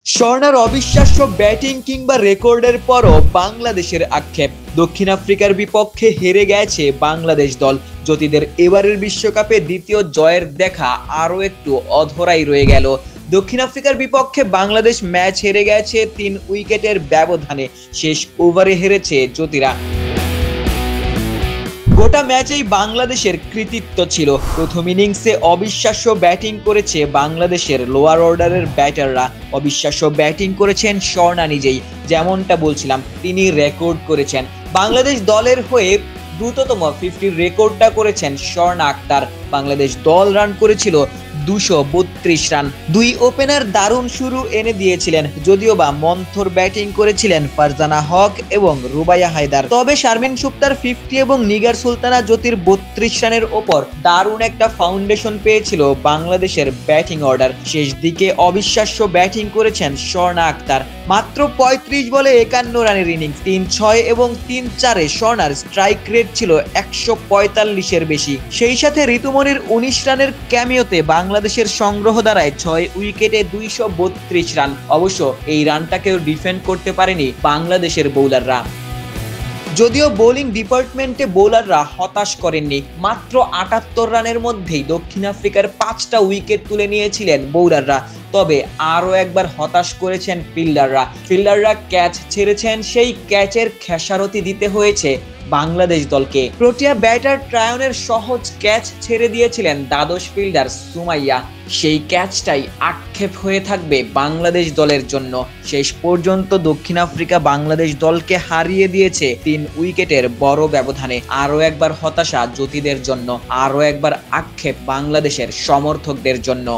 স্বর্ণার অবিশ্বাস্য ব্যাটিং কিংবা রেকর্ডের পরও বাংলাদেশের আক্ষেপ। দক্ষিণ আফ্রিকার বিপক্ষে হেরে গেছে বাংলাদেশ দল। জ্যোতিদের এবারের বিশ্বকাপে দ্বিতীয় জয়ের দেখা আরও একটু অধরাই রয়ে গেল। দক্ষিণ আফ্রিকার বিপক্ষে বাংলাদেশ ম্যাচ হেরে গেছে 3 উইকেটের ব্যবধানে। শেষ ওভারে হেরেছে জ্যোতিরা। গোটা ম্যাচেই বাংলাদেশের কৃতিত্ব ছিল। প্রথম ইনিংসে অবিশ্বাস্য ব্যাটিং করেছে বাংলাদেশের লোয়ার অর্ডারের ব্যাটাররা। অবিশ্বাস্য ব্যাটিং করেছেন স্বর্ণা নিজেই। যেমনটা বলছিলাম, তিনি রেকর্ড করেছেন। বাংলাদেশ দলের হয়ে দ্রুততম 50 রেকর্ডটা করেছেন স্বর্ণা আক্তার। বাংলাদেশ দল রান করেছিল 232 রান। দুই ওপেনার দারুণ শুরু এনে দিয়েছিলেন, যদিও বা মন্থর ব্যাটিং করেছিলেন ফারজানা হক এবং রুবাইয়া হায়দার। তবে শারমিন সুক্তার 50 এবং নিগার সুলতানা জ্যোতির 32 রানের ওপর দারুণ একটা ফাউন্ডেশন পেয়েছিল বাংলাদেশের ব্যাটিং অর্ডার। শেষ দিকে অবিশ্বাস্য ব্যাটিং করেছেন স্বর্ণা আক্তার। মাত্র 35 বলে 51 রানের ইনিংস, 3-6 এবং 3-4-এ স্বর্ণার স্ট্রাইক রেট ছিল 145-এর বেশি। সেই সাথে ঋতুমনির 19 রানের ক্যামিওতে বাংলাদেশের সংগ্রহ দাঁড়ায় 6 উইকেটে 232 রান। অবশ্য এই রানটাকেও ডিফেন্ড করতে পারেনি বাংলাদেশের বোলাররা। যদিও বোলিং ডিপার্টমেন্টে বোলাররা হতাশ করেননি। মাত্র 78 রানের মধ্যেই দক্ষিণ আফ্রিকার 5টা উইকেট তুলে নিয়েছিলেন বোলাররা। তবে আরও একবার হতাশ করেছেন ফিল্ডাররা ক্যাচ ছেড়েছেন। সেই ক্যাচের খেসারতি দিতে হয়েছে বাংলাদেশ দলকে। প্রোটিয়া ব্যাটার ট্রায়নের সহজ ক্যাচ ছেড়ে দিয়েছিলেন দ্বাদশ ফিল্ডার সুমাইয়া। সেই ক্যাচটাই আক্ষেপ হয়ে থাকবে বাংলাদেশ দলের জন্য। শেষ পর্যন্ত দক্ষিণ আফ্রিকা বাংলাদেশ দলকে হারিয়ে দিয়েছে 3 উইকেটের বড় ব্যবধানে। আরও একবার হতাশা জ্যোতিদের জন্য, আরও একবার আক্ষেপ বাংলাদেশের সমর্থকদের জন্য।